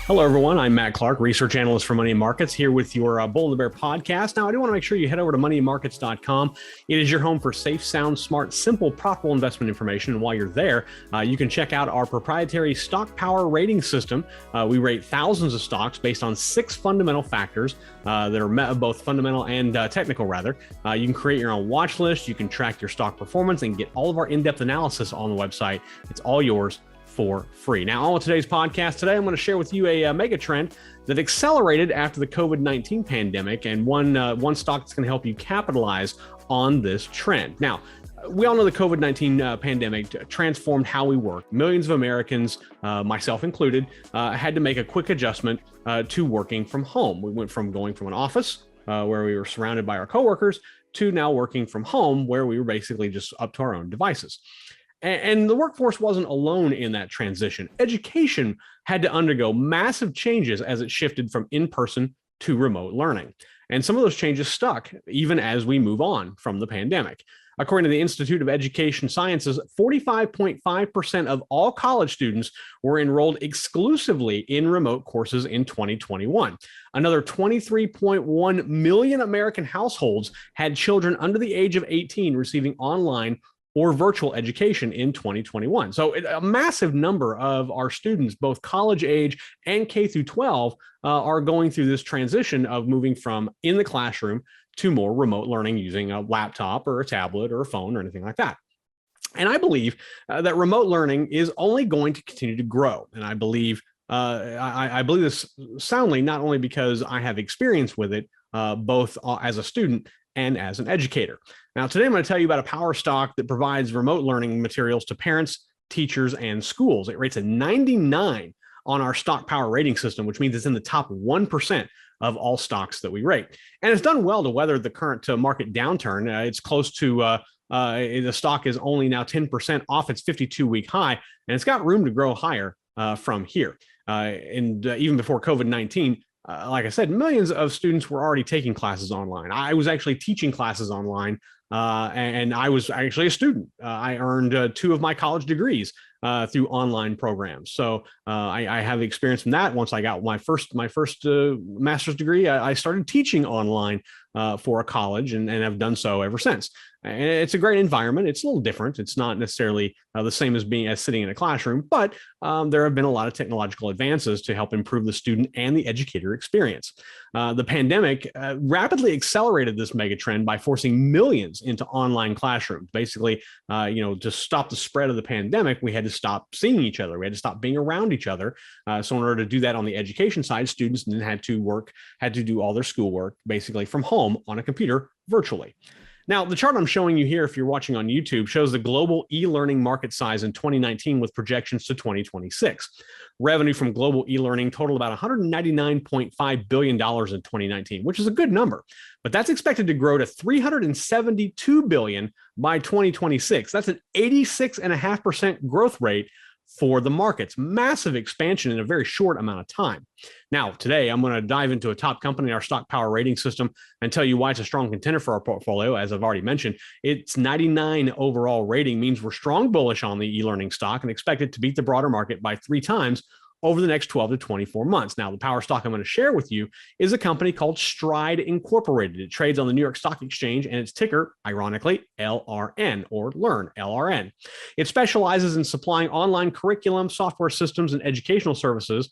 Hello, everyone. I'm Matt Clark, research analyst for Money and Markets, here with your Bull and the Bear podcast. Now, I do want to make sure you head over to moneyandmarkets.com. It is your home for safe, sound, smart, simple, profitable investment information. And while you're there, you can check out our proprietary stock power rating system. We rate thousands of stocks based on 6 fundamental factors that are both fundamental and technical, rather. You can create your own watch list. You can track your stock performance and get all of our in-depth analysis on the website. It's all yours for free. Now, on with today's podcast. Today, I'm going to share with you a mega trend that accelerated after the COVID-19 pandemic, and one stock that's going to help you capitalize on this trend. Now, we all know the COVID-19 pandemic transformed how we work. Millions of Americans, myself included, had to make a quick adjustment to working from home. We went from going from an office where we were surrounded by our coworkers to now working from home, where we were basically just up to our own devices. And the workforce wasn't alone in that transition. Education had to undergo massive changes as it shifted from in-person to remote learning. And some of those changes stuck even as we move on from the pandemic. According to the Institute of Education Sciences, 45.5% of all college students were enrolled exclusively in remote courses in 2021. Another 23.1 million American households had children under the age of 18 receiving online or virtual education in 2021. So a massive number of our students, both college age and K through 12, are going through this transition of moving from in the classroom to more remote learning using a laptop or a tablet or a phone or anything like that. And I believe that remote learning is only going to continue to grow. And I believe I believe this soundly, not only because I have experience with it, both as a student and as an educator. Now, today I'm going to tell you about a power stock that provides remote learning materials to parents, teachers, and schools. It rates a 99 on our stock power rating system, which means it's in the top 1% of all stocks that we rate. And it's done well to weather the current market downturn. It's close to, the stock is only now 10% off its 52-week high, and it's got room to grow higher from here. And even before COVID-19, like I said, millions of students were already taking classes online. I was actually teaching classes online, and I was actually a student. I earned 2 of my college degrees through online programs. So I have experience in that. Once I got my first master's degree, I started teaching online for a college, and have done so ever since. And it's a great environment. It's a little different. It's not necessarily the same as sitting in a classroom, but there have been a lot of technological advances to help improve the student and the educator experience. The pandemic rapidly accelerated this mega trend by forcing millions into online classrooms. Basically, to stop the spread of the pandemic, we had to stop seeing each other. We had to stop being around each other. So in order to do that on the education side, students then had to do all their schoolwork basically from home on a computer virtually. Now, the chart I'm showing you here, if you're watching on YouTube, shows the global e-learning market size in 2019 with projections to 2026. Revenue from global e-learning totaled about $199.5 billion in 2019, which is a good number. But that's expected to grow to $372 billion by 2026. That's an 86.5% growth rate for the markets. Massive expansion in a very short amount of time. Now, today, I'm going to dive into a top company in our stock power rating system and tell you why it's a strong contender for our portfolio. As I've already mentioned, its 99 overall rating means we're strong bullish on the e-learning stock and expect it to beat the broader market by 3 times over the next 12 to 24 months. Now, the power stock I'm going to share with you is a company called Stride Incorporated. It trades on the New York Stock Exchange, and its ticker, ironically, LRN, or Learn, LRN. It specializes in supplying online curriculum, software systems, and educational services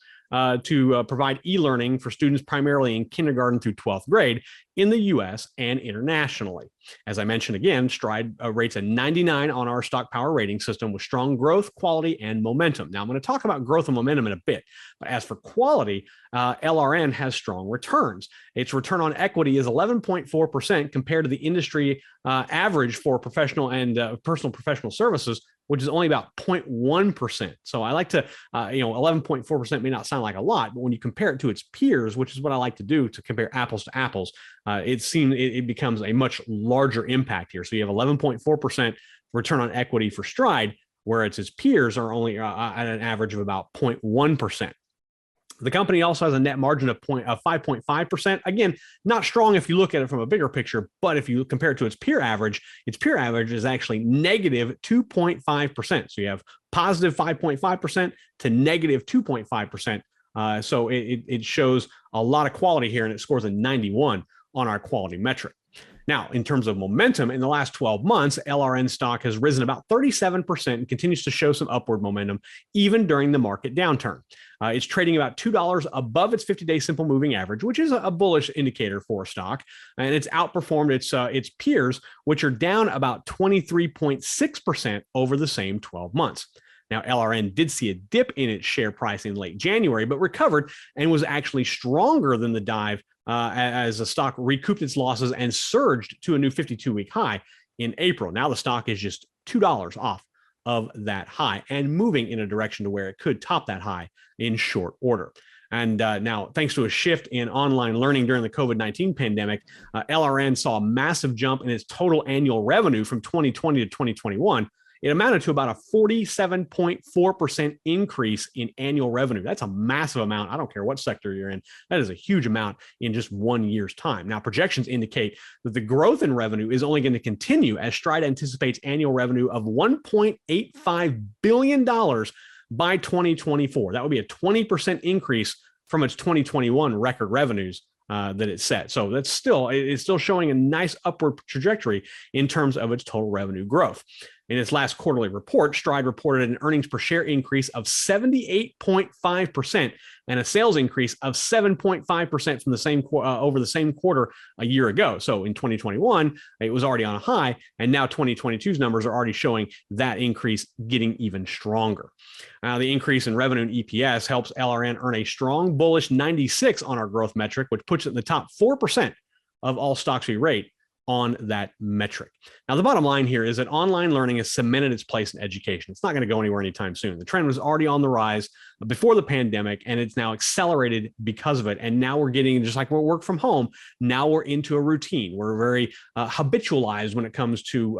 to provide e-learning for students primarily in kindergarten through 12th grade in the US and internationally. As I mentioned again, Stride rates a 99 on our stock power rating system with strong growth, quality, and momentum. Now, I'm going to talk about growth and momentum in a bit, but as for quality, LRN has strong returns. Its return on equity is 11.4% compared to the industry average for professional and personal professional services, which is only about 0.1%. So I like to, 11.4% may not sound like a lot, but when you compare it to its peers, which is what I like to do to compare apples to apples, it becomes a much larger impact here. So you have 11.4% return on equity for Stride, whereas its peers are only at an average of about 0.1%. The company also has a net margin of 5.5%. Again, not strong if you look at it from a bigger picture, but if you compare it to its peer average is actually negative 2.5%. So you have positive 5.5% to negative 2.5% So it shows a lot of quality here, and it scores a 91 on our quality metric. Now, in terms of momentum, in the last 12 months, LRN stock has risen about 37% and continues to show some upward momentum, even during the market downturn. It's trading about $2 above its 50-day simple moving average, which is a bullish indicator for a stock, and it's outperformed its peers, which are down about 23.6% over the same 12 months. Now, LRN did see a dip in its share price in late January, but recovered and was actually stronger than the dive as the stock recouped its losses and surged to a new 52-week high in April. Now the stock is just $2 off of that high and moving in a direction to where it could top that high in short order. And now, thanks to a shift in online learning during the COVID-19 pandemic, LRN saw a massive jump in its total annual revenue from 2020 to 2021. It amounted to about a 47.4% increase in annual revenue. That's a massive amount. I don't care what sector you're in. That is a huge amount in just 1 year's time. Now, projections indicate that the growth in revenue is only going to continue as Stride anticipates annual revenue of $1.85 billion by 2024. That would be a 20% increase from its 2021 record revenues that it set. So it's still showing a nice upward trajectory in terms of its total revenue growth. In its last quarterly report, Stride reported an earnings per share increase of 78.5% and a sales increase of 7.5% from the same over the same quarter a year ago. So in 2021, it was already on a high, and now 2022's numbers are already showing that increase getting even stronger. The increase in revenue and EPS helps LRN earn a strong bullish 96 on our growth metric, which puts it in the top 4% of all stocks we rate on that metric. Now, the bottom line here is that online learning has cemented its place in education. It's not going to go anywhere anytime soon. The trend was already on the rise before the pandemic, and it's now accelerated because of it. And now we're getting, just like we're work from home, now we're into a routine. We're very habitualized when it comes to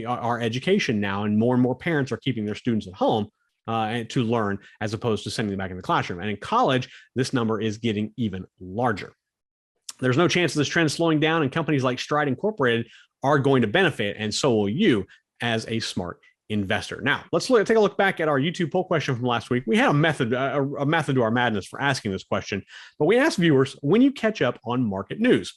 our education now, and more parents are keeping their students at home to learn as opposed to sending them back in the classroom. And in college, this number is getting even larger. There's no chance of this trend slowing down, and companies like Stride Incorporated are going to benefit, and so will you as a smart investor. Now, let's take a look back at our YouTube poll question from last week. We had a method to our madness for asking this question, but we asked viewers, when you catch up on market news.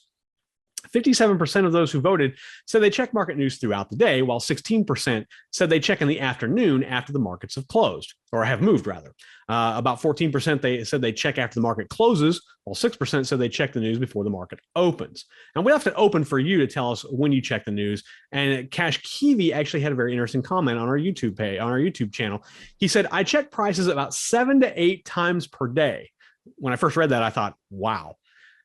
57% of those who voted said they check market news throughout the day, while 16% said they check in the afternoon after the markets have closed, or have moved rather. About 14% they said they check after the market closes, while 6% said they check the news before the market opens. And we left it open for you to tell us when you check the news. And Cash Kiwi actually had a very interesting comment on our YouTube page, on our YouTube channel. He said, "I check prices about 7 to 8 times per day." When I first read that, I thought, wow.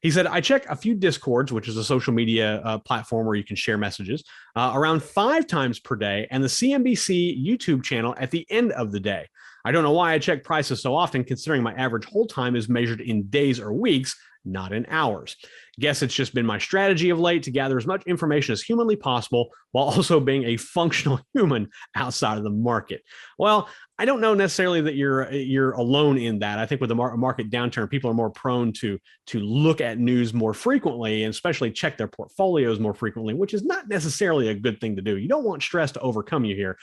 He said, "I check a few Discords," which is a social media platform where you can share messages, around 5 times per day, and the CNBC YouTube channel at the end of the day. I don't know why I check prices so often, considering my average hold time is measured in days or weeks, not in hours. Guess it's just been my strategy of late to gather as much information as humanly possible while also being a functional human outside of the market." Well, I don't know necessarily that you're alone in that. I think with the market downturn, people are more prone to look at news more frequently, and especially check their portfolios more frequently, which is not necessarily a good thing to do. You don't want stress to overcome you here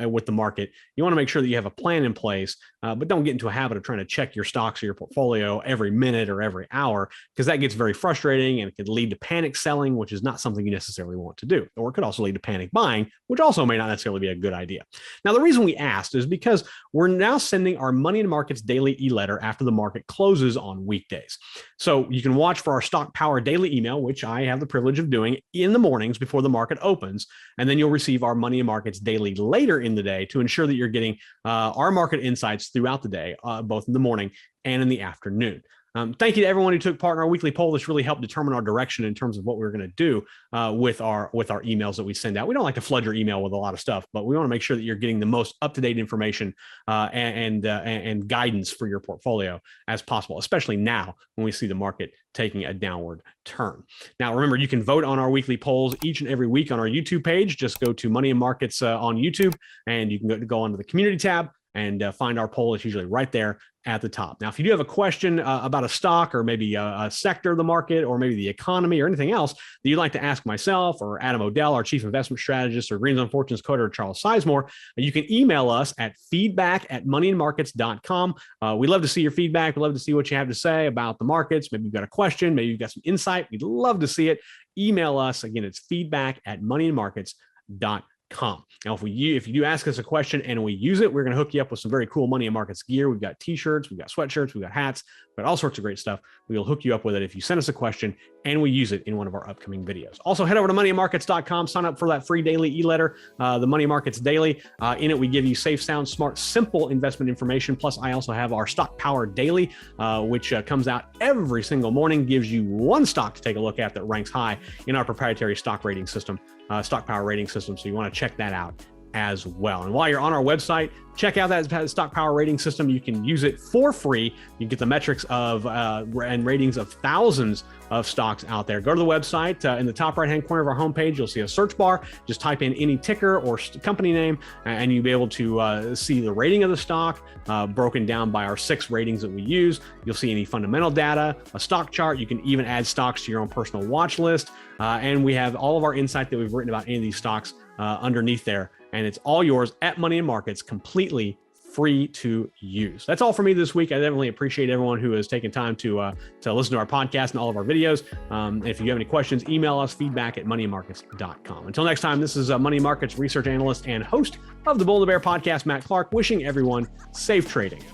with the market. You want to make sure that you have a plan in place, but don't get into a habit of trying to check your stocks or your portfolio every minute or every hour, because that gets very frustrating and it could lead to panic selling, which is not something you necessarily want to do. Or it could also lead to panic buying, which also may not necessarily be a good idea. Now, the reason we asked is because we're now sending our Money in Markets daily e-letter after the market closes on weekdays. So you can watch for our Stock Power daily email, which I have the privilege of doing in the mornings before the market opens. And then you'll receive our Money in Markets daily later in the day to ensure that you're getting our market insights throughout the day, both in the morning and in the afternoon. Thank you to everyone who took part in our weekly poll. This really helped determine our direction in terms of what we're going to do with our emails that we send out. We don't like to flood your email with a lot of stuff, but we want to make sure that you're getting the most up-to-date information and guidance for your portfolio as possible, especially now when we see the market taking a downward turn. Now, remember, you can vote on our weekly polls each and every week on our YouTube page. Just go to Money in Markets on YouTube, and you can go onto the community tab and find our poll. It's usually right there at the top. Now, if you do have a question about a stock or maybe a sector of the market or maybe the economy or anything else that you'd like to ask myself or Adam Odell, our chief investment strategist, or Greens on Fortunes coder, or Charles Sizemore, you can email us at feedback@moneyandmarkets.com. We love to see your feedback. We love to see what you have to say about the markets. Maybe you've got a question. Maybe you've got some insight. We'd love to see it. Email us. Again, it's feedback@moneyandmarkets.com. Now, if you do ask us a question and we use it, we're going to hook you up with some very cool Money and Markets gear. We've got t-shirts, we've got sweatshirts, we've got hats, we've got all sorts of great stuff. We'll hook you up with it if you send us a question and we use it in one of our upcoming videos. Also, head over to moneyandmarkets.com, sign up for that free daily e-letter, the Money Markets Daily. In it, we give you safe, sound, smart, simple investment information. Plus, I also have our Stock Power Daily, which comes out every single morning, gives you one stock to take a look at that ranks high in our proprietary stock rating system, Stock Power rating system. So you want to check that out as well. And while you're on our website, check out that Stock Power rating system. You can use it for free. You can get the metrics of and ratings of thousands of stocks out there. Go to the website. In the top right-hand corner of our homepage, you'll see a search bar. Just type in any ticker or company name, and you'll be able to see the rating of the stock broken down by our 6 ratings that we use. You'll see any fundamental data, a stock chart. You can even add stocks to your own personal watch list. And we have all of our insight that we've written about any of these stocks underneath there. And it's all yours at Money and Markets, completely free to use. That's all for me this week. I definitely appreciate everyone who has taken time to listen to our podcast and all of our videos. And if you have any questions, email us, feedback@moneyandmarkets.com. Until next time, this is Money Markets research analyst and host of the Bull and the Bear podcast, Matt Clark, wishing everyone safe trading.